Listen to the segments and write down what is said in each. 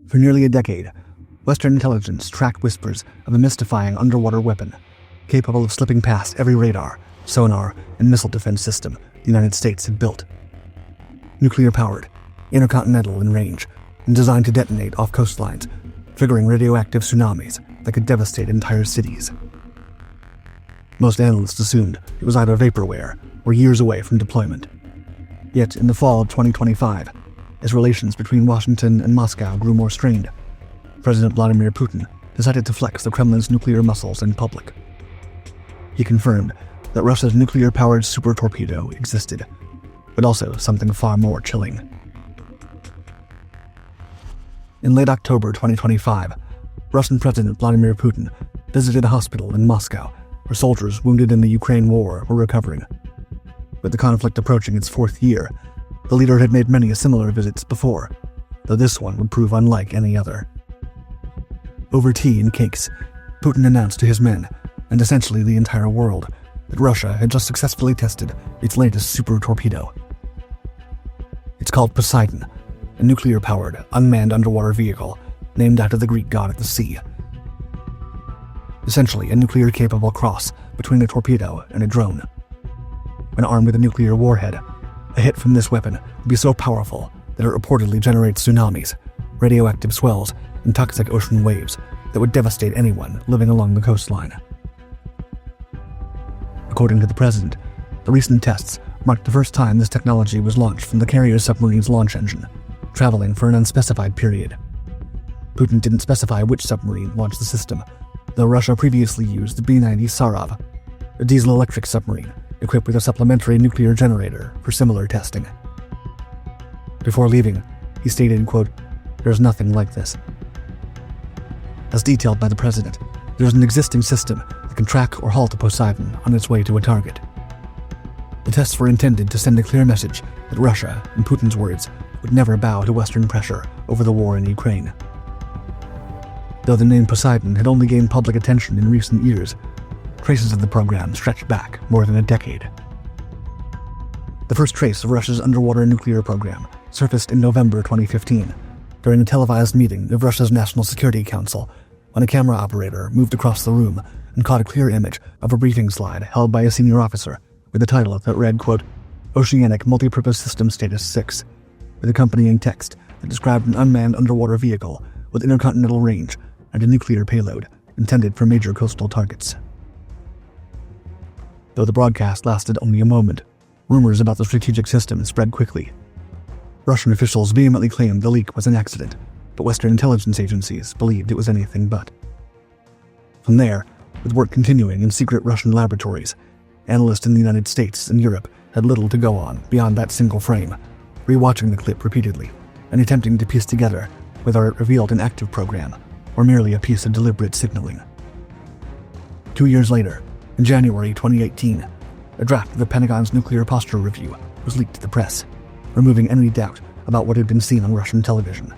For nearly a decade, Western intelligence tracked whispers of a mystifying underwater weapon capable of slipping past every radar, sonar, and missile defense system the United States had built. Nuclear-powered, intercontinental in range, and designed to detonate off coastlines, triggering radioactive tsunamis that could devastate entire cities. Most analysts assumed it was either vaporware or years away from deployment. Yet in the fall of 2025, as relations between Washington and Moscow grew more strained, President Vladimir Putin decided to flex the Kremlin's nuclear muscles in public. He confirmed that Russia's nuclear-powered super torpedo existed, but also something far more chilling. In late October 2025, Russian President Vladimir Putin visited a hospital in Moscow where soldiers wounded in the Ukraine war were recovering. With the conflict approaching its fourth year, the leader had made many similar visits before, though this one would prove unlike any other. Over tea and cakes, Putin announced to his men, and essentially the entire world, that Russia had just successfully tested its latest super torpedo. It's called Poseidon, a nuclear-powered, unmanned underwater vehicle named after the Greek god of the sea. Essentially a nuclear-capable cross between a torpedo and a drone. When armed with a nuclear warhead, a hit from this weapon would be so powerful that it reportedly generates tsunamis, radioactive swells, and toxic ocean waves that would devastate anyone living along the coastline. According to the president, the recent tests marked the first time this technology was launched from the carrier submarine's launch engine, traveling for an unspecified period. Putin didn't specify which submarine launched the system, though Russia previously used the B-90 Sarov, a diesel-electric submarine equipped with a supplementary nuclear generator for similar testing. Before leaving, he stated, quote, "There's nothing like this." As detailed by the president, there's an existing system that can track or halt a Poseidon on its way to a target. The tests were intended to send a clear message that Russia, in Putin's words, would never bow to Western pressure over the war in Ukraine. Though the name Poseidon had only gained public attention in recent years, traces of the program stretched back more than a decade. The first trace of Russia's underwater nuclear program surfaced in November 2015, during a televised meeting of Russia's National Security Council, when a camera operator moved across the room and caught a clear image of a briefing slide held by a senior officer with a title that read, quote, "Oceanic Multipurpose System Status 6, with accompanying text that described an unmanned underwater vehicle with intercontinental range and a nuclear payload intended for major coastal targets. Though the broadcast lasted only a moment, rumors about the strategic system spread quickly. Russian officials vehemently claimed the leak was an accident, but Western intelligence agencies believed it was anything but. From there, with work continuing in secret Russian laboratories, analysts in the United States and Europe had little to go on beyond that single frame, rewatching the clip repeatedly and attempting to piece together whether it revealed an active program or merely a piece of deliberate signaling. 2 years later, in January 2018, a draft of the Pentagon's nuclear posture review was leaked to the press, removing any doubt about what had been seen on Russian television.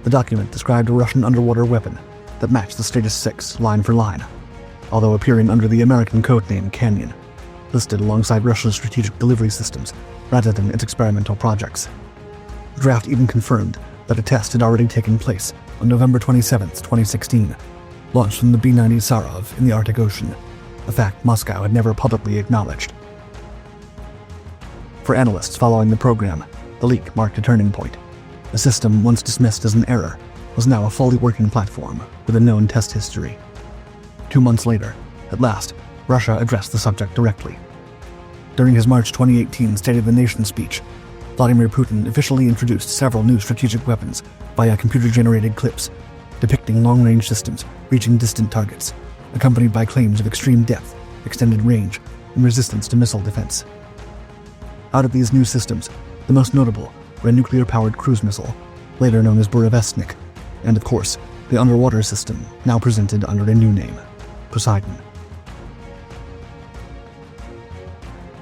The document described a Russian underwater weapon that matched the Status 6 line for line, although appearing under the American codename Canyon, listed alongside Russia's strategic delivery systems rather than its experimental projects. The draft even confirmed that a test had already taken place on November 27, 2016, launched from the B-90 Sarov in the Arctic Ocean, a fact Moscow had never publicly acknowledged. For analysts following the program, the leak marked a turning point. A system once dismissed as an error was now a fully working platform with a known test history. 2 months later, at last, Russia addressed the subject directly. During his March 2018 State of the Nation speech, Vladimir Putin officially introduced several new strategic weapons via computer-generated clips, depicting long-range systems reaching distant targets, accompanied by claims of extreme depth, extended range, and resistance to missile defense. Out of these new systems, the most notable were a nuclear-powered cruise missile, later known as Burevestnik, and of course, the underwater system, now presented under a new name, Poseidon.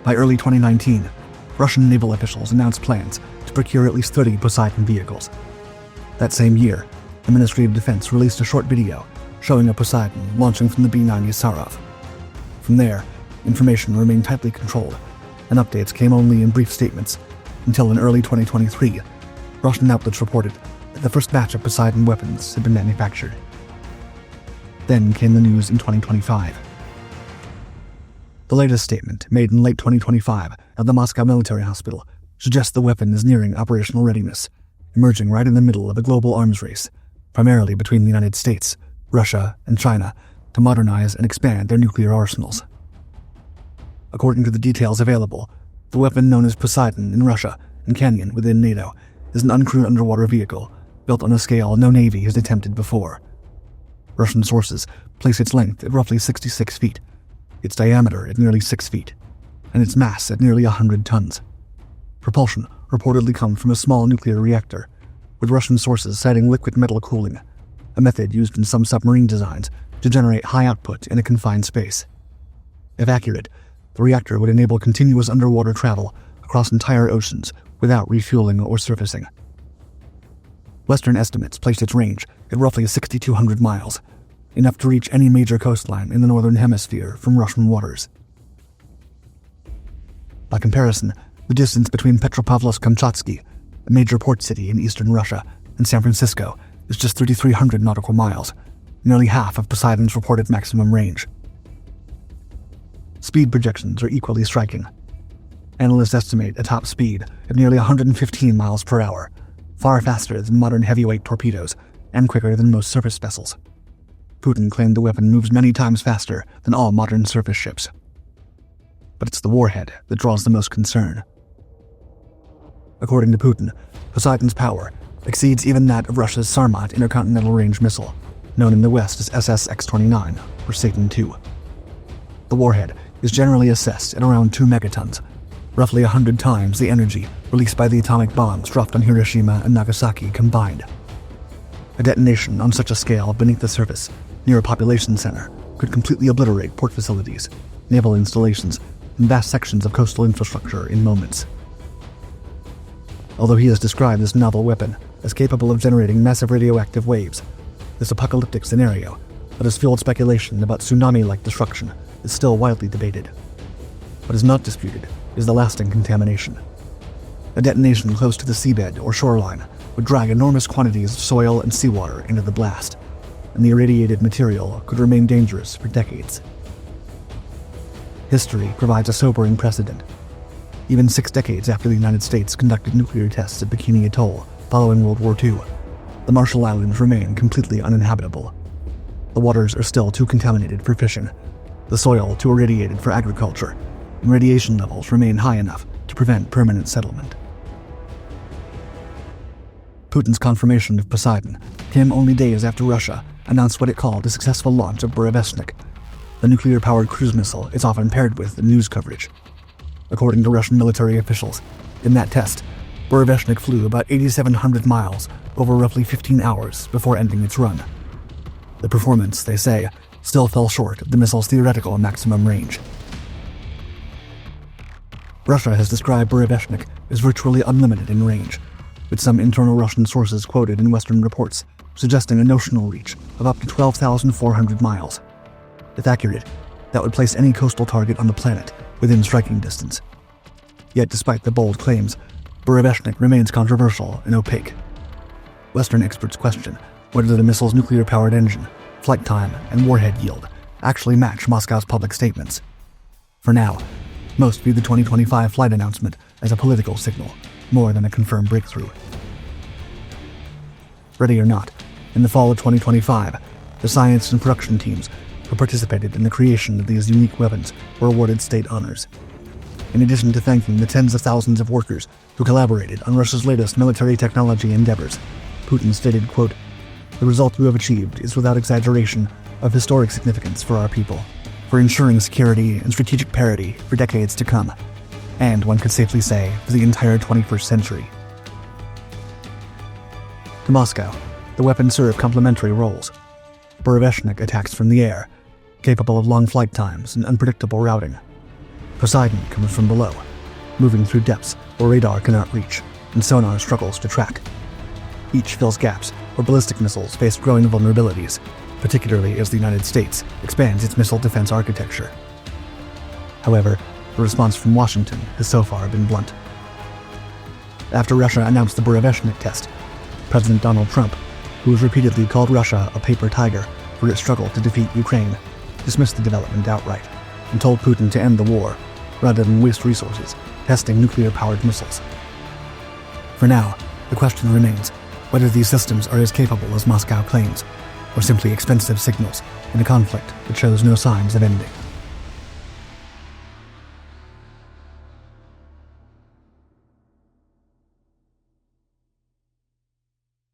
By early 2019, Russian naval officials announced plans to procure at least 30 Poseidon vehicles. That same year, the Ministry of Defense released a short video showing a Poseidon launching from the B-90 Sarov. From there, information remained tightly controlled, and updates came only in brief statements, until in early 2023, Russian outlets reported that the first batch of Poseidon weapons had been manufactured. Then came the news in 2025. The latest statement, made in late 2025 at the Moscow Military Hospital, suggests the weapon is nearing operational readiness, emerging right in the middle of a global arms race, primarily between the United States, Russia, and China, to modernize and expand their nuclear arsenals. According to the details available, the weapon known as Poseidon in Russia and Canyon within NATO is an uncrewed underwater vehicle built on a scale no navy has attempted before. Russian sources place its length at roughly 66 feet, its diameter at nearly 6 feet, and its mass at nearly 100 tons. Propulsion reportedly comes from a small nuclear reactor, with Russian sources citing liquid metal cooling, a method used in some submarine designs to generate high output in a confined space. If accurate, the reactor would enable continuous underwater travel across entire oceans without refueling or surfacing. Western estimates placed its range at roughly 6,200 miles, enough to reach any major coastline in the northern hemisphere from Russian waters. By comparison, the distance between Petropavlovsk-Kamchatsky, a major port city in eastern Russia, and San Francisco is just 3,300 nautical miles, nearly half of Poseidon's reported maximum range. Speed projections are equally striking. Analysts estimate a top speed of nearly 115 miles per hour, far faster than modern heavyweight torpedoes and quicker than most surface vessels. Putin claimed the weapon moves many times faster than all modern surface ships. But it's the warhead that draws the most concern. According to Putin, Poseidon's power exceeds even that of Russia's Sarmat intercontinental range missile, known in the West as SS-X-29 or Satan II. The warhead is generally assessed at around 2 megatons, roughly 100 times the energy released by the atomic bombs dropped on Hiroshima and Nagasaki combined. A detonation on such a scale beneath the surface, near a population center, could completely obliterate port facilities, naval installations, and vast sections of coastal infrastructure in moments. Although he has described this novel weapon as capable of generating massive radioactive waves, this apocalyptic scenario that has fueled speculation about tsunami-like destruction is still widely debated. What is not disputed is the lasting contamination. A detonation close to the seabed or shoreline would drag enormous quantities of soil and seawater into the blast, and the irradiated material could remain dangerous for decades. History provides a sobering precedent. Even 6 decades after the United States conducted nuclear tests at Bikini Atoll following World War II, the Marshall Islands remain completely uninhabitable. The waters are still too contaminated for fishing, the soil too irradiated for agriculture, and radiation levels remain high enough to prevent permanent settlement. Putin's confirmation of Poseidon came only days after Russia announced what it called a successful launch of Burevestnik, the nuclear-powered cruise missile it's often paired with in news coverage. According to Russian military officials, in that test, Burevestnik flew about 8,700 miles over roughly 15 hours before ending its run. The performance, they say, still fell short of the missile's theoretical maximum range. Russia has described Burevestnik as virtually unlimited in range, with some internal Russian sources quoted in Western reports suggesting a notional reach of up to 12,400 miles. If accurate, that would place any coastal target on the planet within striking distance. Yet despite the bold claims, Burevestnik remains controversial and opaque. Western experts question whether the missile's nuclear-powered engine, flight time, and warhead yield actually match Moscow's public statements. For now, most view the 2025 flight announcement as a political signal, more than a confirmed breakthrough. Ready or not, in the fall of 2025, the science and production teams who participated in the creation of these unique weapons were awarded state honors. In addition to thanking the tens of thousands of workers who collaborated on Russia's latest military technology endeavors, Putin stated, quote, "The result we have achieved is without exaggeration of historic significance for our people, for ensuring security and strategic parity for decades to come, and one could safely say for the entire 21st century." To Moscow, the weapons serve complementary roles. Burevestnik attacks from the air, capable of long flight times and unpredictable routing. Poseidon comes from below, moving through depths where radar cannot reach and sonar struggles to track. Each fills gaps where ballistic missiles face growing vulnerabilities, particularly as the United States expands its missile defense architecture. However, the response from Washington has so far been blunt. After Russia announced the Burevestnik test, President Donald Trump, who has repeatedly called Russia a paper tiger for its struggle to defeat Ukraine, dismissed the development outright and told Putin to end the war rather than waste resources testing nuclear-powered missiles. For now, the question remains whether these systems are as capable as Moscow claims, or simply expensive signals in a conflict that shows no signs of ending.